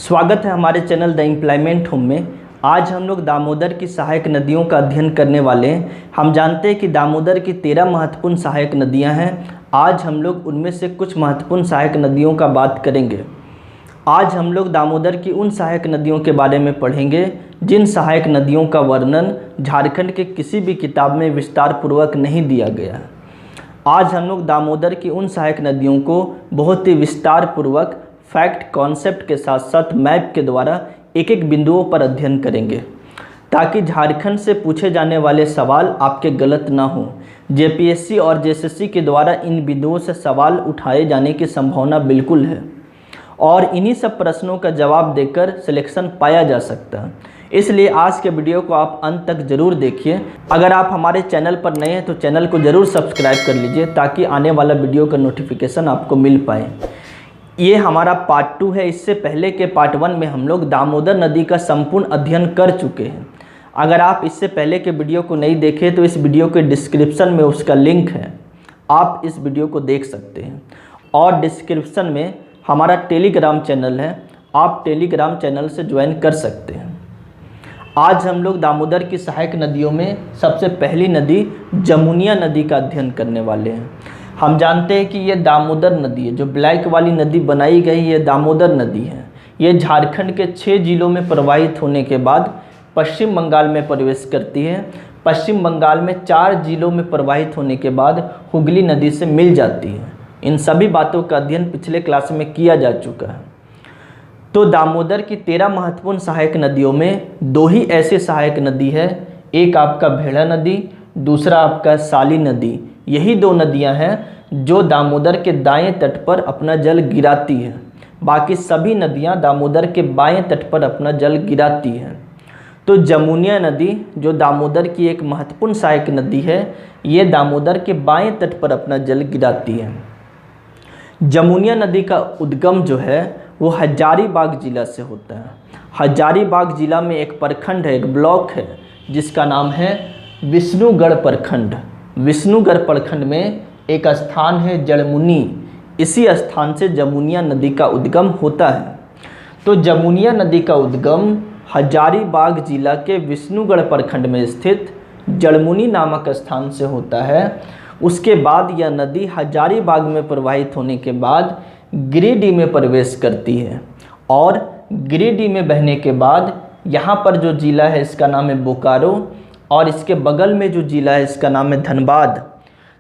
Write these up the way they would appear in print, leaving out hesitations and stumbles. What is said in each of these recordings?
स्वागत है हमारे चैनल द एम्प्लॉयमेंट होम में। आज हम लोग दामोदर की सहायक नदियों का अध्ययन करने वाले हैं। हम जानते हैं कि दामोदर की 13 महत्वपूर्ण सहायक नदियां हैं। आज हम लोग उनमें से कुछ महत्वपूर्ण सहायक नदियों का बात करेंगे। आज हम लोग दामोदर की उन सहायक नदियों के बारे में पढ़ेंगे जिन सहायक नदियों का वर्णन झारखंड के किसी भी किताब में विस्तार पूर्वक नहीं दिया गया है। आज हम लोग दामोदर की उन सहायक नदियों को बहुत ही विस्तार पूर्वक फैक्ट कॉन्सेप्ट के साथ साथ मैप के द्वारा एक एक बिंदुओं पर अध्ययन करेंगे ताकि झारखंड से पूछे जाने वाले सवाल आपके गलत ना हो। जेपीएससी और जेएसएससी के द्वारा इन बिंदुओं से सवाल उठाए जाने की संभावना बिल्कुल है और इन्हीं सब प्रश्नों का जवाब देकर सिलेक्शन पाया जा सकता है। इसलिए आज के वीडियो को आप अंत तक ज़रूर देखिए। अगर आप हमारे चैनल पर नए हैं तो चैनल को ज़रूर सब्सक्राइब कर लीजिए ताकि आने वाला वीडियो का नोटिफिकेशन आपको मिल पाए। ये हमारा पार्ट 2 है। इससे पहले के पार्ट 1 में हम लोग दामोदर नदी का संपूर्ण अध्ययन कर चुके हैं। अगर आप इससे पहले के वीडियो को नहीं देखे तो इस वीडियो के डिस्क्रिप्शन में उसका लिंक है, आप इस वीडियो को देख सकते हैं। और डिस्क्रिप्शन में हमारा टेलीग्राम चैनल है, आप टेलीग्राम चैनल से ज्वाइन कर सकते हैं। आज हम लोग दामोदर की सहायक नदियों में सबसे पहली नदी जमुनिया नदी का अध्ययन करने वाले हैं। हम जानते हैं कि ये दामोदर नदी है, जो ब्लैक वाली नदी बनाई गई है दामोदर नदी है। ये झारखंड के 6 जिलों में प्रवाहित होने के बाद पश्चिम बंगाल में प्रवेश करती है। पश्चिम बंगाल में 4 जिलों में प्रवाहित होने के बाद हुगली नदी से मिल जाती है। इन सभी बातों का अध्ययन पिछले क्लास में किया जा चुका है। तो दामोदर की 13 महत्वपूर्ण सहायक नदियों में 2 ही ऐसे सहायक नदी है, एक आपका भेड़ा नदी, दूसरा आपका साली नदी। यही 2 नदियां हैं जो दामोदर के दाएं तट पर अपना जल गिराती है। बाकी सभी नदियां दामोदर के बाएं तट पर अपना जल गिराती हैं। तो जमुनिया नदी जो दामोदर की एक महत्वपूर्ण सहायक नदी है, ये दामोदर के बाएं तट पर अपना जल गिराती है। जमुनिया नदी का उद्गम जो है वो हजारीबाग जिला से होता है। हजारीबाग जिला में एक प्रखंड है, एक ब्लॉक है जिसका नाम है विष्णुगढ़ प्रखंड। विष्णुगढ़ प्रखंड में एक स्थान है जड़मुनी। इसी स्थान से जमुनिया नदी का उद्गम होता है। तो जमुनिया नदी का उद्गम हजारीबाग जिला के विष्णुगढ़ प्रखंड में स्थित जड़मुनी नामक स्थान से होता है। उसके बाद यह नदी हजारीबाग में प्रवाहित होने के बाद गिरिडीह में प्रवेश करती है और गिरिडीह में बहने के बाद यहाँ पर जो जिला है इसका नाम है बोकारो और इसके बगल में जो जिला है इसका नाम है धनबाद।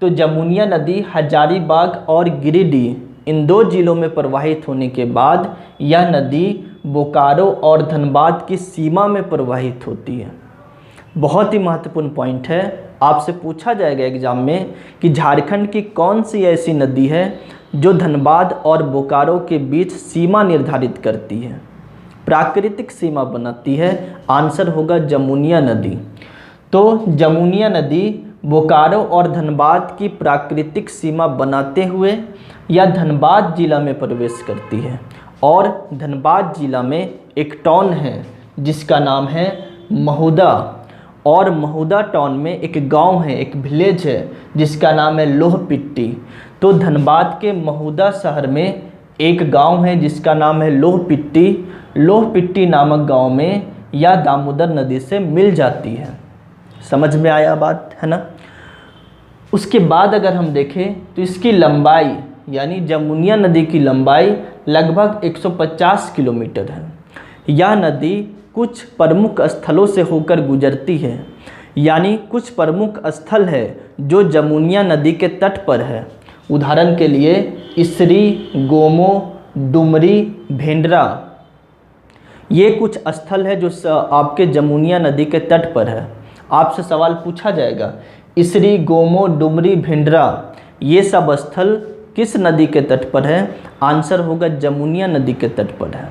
तो जमुनिया नदी हजारीबाग और गिरिडीह इन 2 जिलों में प्रवाहित होने के बाद यह नदी बोकारो और धनबाद की सीमा में प्रवाहित होती है। बहुत ही महत्वपूर्ण पॉइंट है, आपसे पूछा जाएगा एग्जाम में कि झारखंड की कौन सी ऐसी नदी है जो धनबाद और बोकारो के बीच सीमा निर्धारित करती है, प्राकृतिक सीमा बनाती है। आंसर होगा जमुनिया नदी। तो जमुनिया नदी बोकारो और धनबाद की प्राकृतिक सीमा बनाते हुए या धनबाद जिला में प्रवेश करती है और धनबाद जिला में एक टाउन है जिसका नाम है महुदा और महुदा टाउन में एक गांव है, एक विलेज है जिसका नाम है लोहपिट्टी। तो धनबाद के महुदा शहर में एक गांव है जिसका नाम है लोहपिट्टी। लोहपिट्टी नामक गांव में यह दामोदर नदी से मिल जाती है। समझ में आया बात है ना। उसके बाद अगर हम देखें तो इसकी लंबाई यानी जमुनिया नदी की लंबाई लगभग 150 किलोमीटर है। यह नदी कुछ प्रमुख स्थलों से होकर गुजरती है, यानी कुछ प्रमुख स्थल है जो जमुनिया नदी के तट पर है। उदाहरण के लिए इसरी, गोमो, डुमरी, भेंडरा, ये कुछ स्थल है जो आपके जमुनिया नदी के तट पर है। आपसे सवाल पूछा जाएगा इसरी, गोमो, डुमरी, भिंडरा ये सब स्थल किस नदी के तट पर है? आंसर होगा जमुनिया नदी के तट पर है।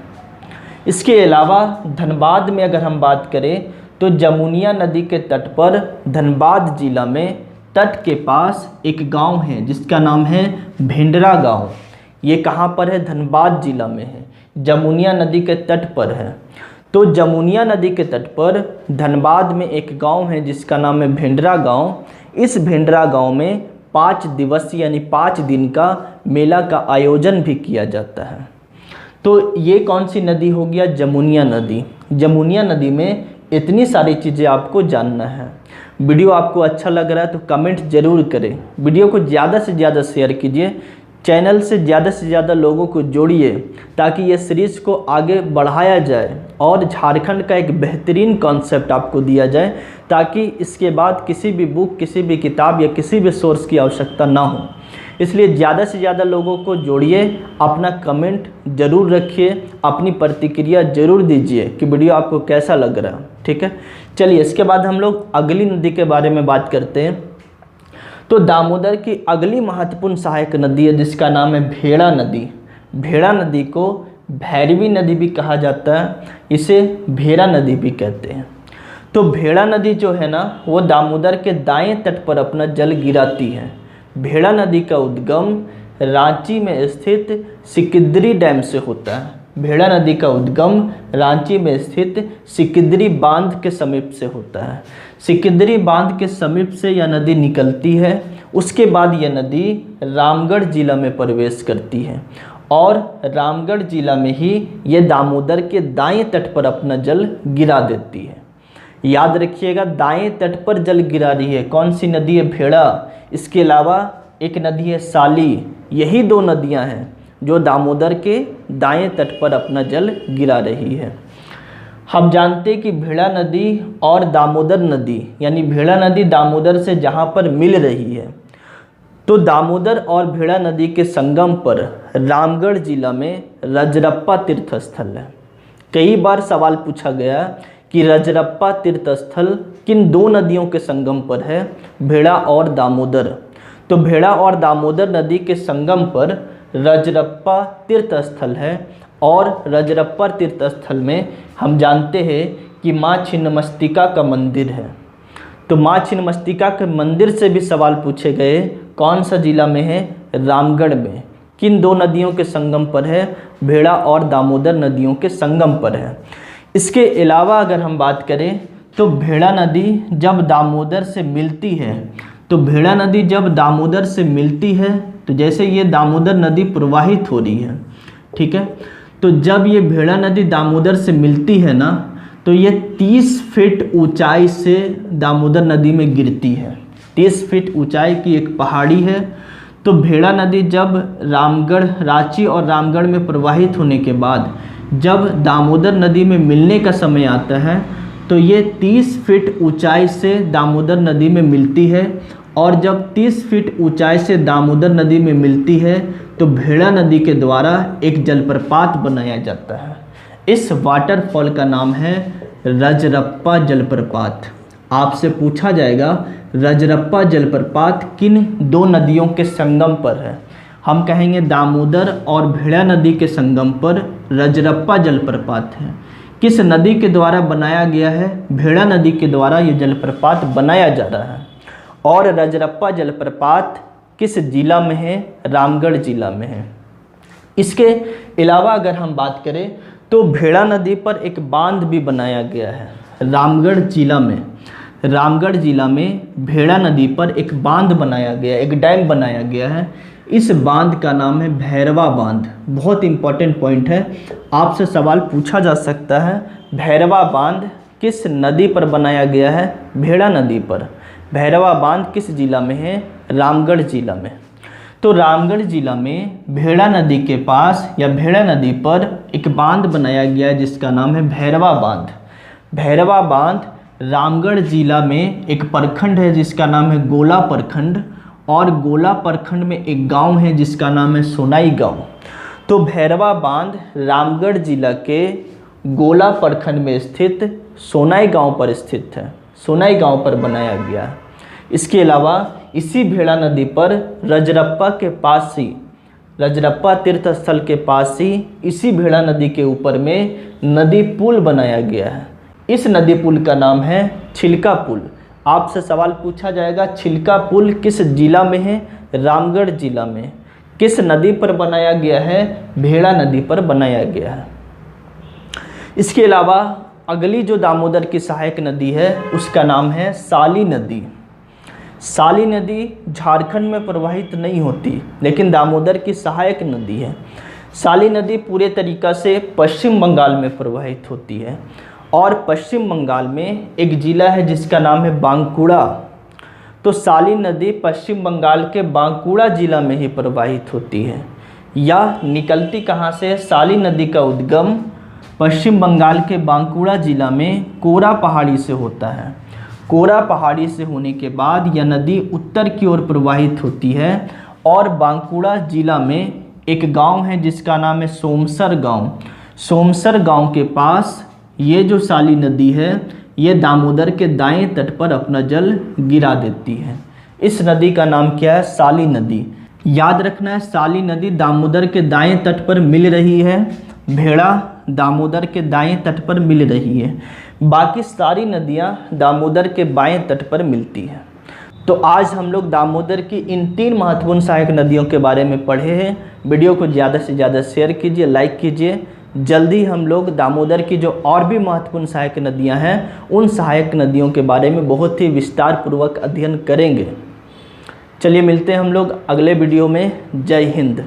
इसके अलावा धनबाद में अगर हम बात करें तो जमुनिया नदी के तट पर धनबाद जिला में तट के पास एक गांव है जिसका नाम है भिंडरा गांव। ये कहाँ पर है? धनबाद जिला में है, जमुनिया नदी के तट पर है। तो जमुनिया नदी के तट पर धनबाद में एक गांव है जिसका नाम है भिंडरा गांव। इस भिंडरा गांव में 5 दिवसीय यानी 5 दिन का मेला का आयोजन भी किया जाता है। तो ये कौन सी नदी हो गया? जमुनिया नदी। जमुनिया नदी में इतनी सारी चीज़ें आपको जानना है। वीडियो आपको अच्छा लग रहा है तो कमेंट ज़रूर करें, वीडियो को ज़्यादा से ज़्यादा शेयर कीजिए, चैनल से ज़्यादा लोगों को जोड़िए ताकि ये सीरीज़ को आगे बढ़ाया जाए और झारखंड का एक बेहतरीन कॉन्सेप्ट आपको दिया जाए ताकि इसके बाद किसी भी बुक, किसी भी किताब या किसी भी सोर्स की आवश्यकता ना हो। इसलिए ज़्यादा से ज़्यादा लोगों को जोड़िए, अपना कमेंट ज़रूर रखिए, अपनी प्रतिक्रिया ज़रूर दीजिए कि वीडियो आपको कैसा लग रहा है। ठीक है, चलिए इसके बाद हम लोग अगली नदी के बारे में बात करते हैं। तो दामोदर की अगली महत्वपूर्ण सहायक नदी है जिसका नाम है भेड़ा नदी। भेड़ा नदी को भैरवी नदी भी कहा जाता है, इसे भेड़ा नदी भी कहते हैं। तो भेड़ा नदी जो है ना वो दामोदर के दाएं तट पर अपना जल गिराती है। भेड़ा नदी का उद्गम रांची में स्थित सिकिंदरी डैम से होता है। भेड़ा नदी का उद्गम रांची में स्थित सिकिंदरी बांध के समीप से होता है। सिकिंदरी बांध के समीप से यह नदी निकलती है। उसके बाद यह नदी रामगढ़ जिला में प्रवेश करती है और रामगढ़ जिला में ही ये दामोदर के दाएं तट पर अपना जल गिरा देती है। याद रखिएगा, दाएं तट पर जल गिरा रही है। कौन सी नदी है? भेड़ा। इसके अलावा एक नदी है साली। यही दो नदियां हैं जो दामोदर के दाएं तट पर अपना जल गिरा रही है। हम जानते हैं कि भेड़ा नदी और दामोदर नदी, यानी भेड़ा नदी दामोदर से जहाँ पर मिल रही है, तो दामोदर और भेड़ा नदी के संगम पर रामगढ़ जिला में रजरप्पा तीर्थ स्थल है। कई बार सवाल पूछा गया कि रजरप्पा तीर्थ स्थल किन दो नदियों के संगम पर है? भेड़ा और दामोदर। तो भेड़ा और दामोदर नदी के संगम पर रजरप्पा तीर्थ स्थल है और रजरप्पा तीर्थ स्थल में हम जानते हैं कि माँ छिन्नमस्तिका का मंदिर है। तो माँ छिन्नमस्तिका के मंदिर से भी सवाल पूछे गए। कौन सा जिला में है? रामगढ़ में। किन दो नदियों के संगम पर है? भेड़ा और दामोदर नदियों के संगम पर है। इसके अलावा अगर हम बात करें तो भेड़ा नदी जब दामोदर से मिलती है, तो भेड़ा नदी जब दामोदर से मिलती है तो जैसे ये दामोदर नदी प्रवाहित हो रही है, ठीक है, तो जब ये भेड़ा नदी दामोदर से मिलती है ना तो ये 30 फीट ऊंचाई से दामोदर नदी में गिरती है। 30 फीट ऊंचाई की एक पहाड़ी है। तो भेड़ा नदी जब रामगढ़, रांची और रामगढ़ में प्रवाहित होने के बाद जब दामोदर नदी में मिलने का समय आता है तो ये 30 फीट ऊंचाई से दामोदर नदी में मिलती है। और जब 30 फीट ऊंचाई से दामोदर नदी में मिलती है तो भेड़ा नदी के द्वारा एक जलप्रपात बनाया जाता है। इस वाटरफॉल का नाम है रजरप्पा जलप्रपात। आपसे पूछा जाएगा रजरप्पा जलप्रपात किन दो नदियों के संगम पर है? हम कहेंगे दामोदर और भेड़ा नदी के संगम पर रजरप्पा जलप्रपात है। किस नदी के द्वारा बनाया गया है? भेड़ा नदी के द्वारा ये जलप्रपात बनाया जा रहा है। और रजरप्पा जलप्रपात किस जिला में है? रामगढ़ जिला में है। इसके अलावा अगर हम बात करें तो भेड़ा नदी पर एक बांध भी बनाया गया है रामगढ़ जिला में। रामगढ़ जिला में भेड़ा नदी पर एक बांध बनाया गया, एक डैम बनाया गया है। इस बांध का नाम है भैरवा बांध। बहुत इंपॉर्टेंट पॉइंट है, आपसे सवाल पूछा जा सकता है। भैरवा बांध किस नदी पर बनाया गया है? भेड़ा नदी पर। भैरवा बांध किस जिला में है? रामगढ़ जिला में। तो रामगढ़ जिला में भेड़ा नदी के पास या भेड़ा नदी पर एक बांध बनाया गया है जिसका नाम है भैरवा बांध। भैरवा बांध रामगढ़ जिला में एक प्रखंड है जिसका नाम है गोला प्रखंड, और गोला प्रखंड में एक गांव है जिसका नाम है सोनाई गांव। तो भैरवा बांध रामगढ़ जिला के गोला प्रखंड में स्थित सोनाई गांव पर स्थित है। सोनाई गांव पर बनाया गया है। इसके अलावा इसी भेड़ा नदी पर रजरप्पा के पास ही, रजरप्पा तीर्थ स्थल के पास ही इसी भेड़ा नदी के ऊपर में नदी पुल बनाया गया है। इस नदी पुल का नाम है छिलका पुल। आपसे सवाल पूछा जाएगा छिलका पुल किस जिला में है? रामगढ़ जिला में। किस नदी पर बनाया गया है? भेड़ा नदी पर बनाया गया है। इसके अलावा अगली जो दामोदर की सहायक नदी है उसका नाम है साली नदी। साली नदी झारखंड में प्रवाहित नहीं होती लेकिन दामोदर की सहायक नदी है। साली नदी पूरे तरीक़ा से पश्चिम बंगाल में प्रवाहित होती है और पश्चिम बंगाल में एक ज़िला है जिसका नाम है बांकुड़ा। तो साली नदी पश्चिम बंगाल के बांकुड़ा ज़िला में ही प्रवाहित होती है। यह निकलती कहाँ से? साली नदी का उद्गम पश्चिम बंगाल के बांकुड़ा ज़िला में कोरा पहाड़ी से होता है। कोरा पहाड़ी से होने के बाद यह नदी उत्तर की ओर प्रवाहित होती है और बांकुड़ा ज़िला में एक गांव है जिसका नाम है सोमसर गांव। सोमसर गांव के पास ये जो साली नदी है ये दामोदर के दाएं तट पर अपना जल गिरा देती है। इस नदी का नाम क्या है? साली नदी। याद रखना है, साली नदी दामोदर के दाएं तट पर मिल रही है, भेड़ा दामोदर के दाएं तट पर मिल रही है, बाकी सारी नदियां दामोदर के बाएं तट पर मिलती हैं। तो आज हम लोग दामोदर की इन 3 महत्वपूर्ण सहायक नदियों के बारे में पढ़े हैं। वीडियो को ज़्यादा से ज़्यादा शेयर कीजिए, लाइक कीजिए। जल्दी हम लोग दामोदर की जो और भी महत्वपूर्ण सहायक नदियां हैं उन सहायक नदियों के बारे में बहुत ही विस्तार पूर्वक अध्ययन करेंगे। चलिए मिलते हैं हम लोग अगले वीडियो में। जय हिंद।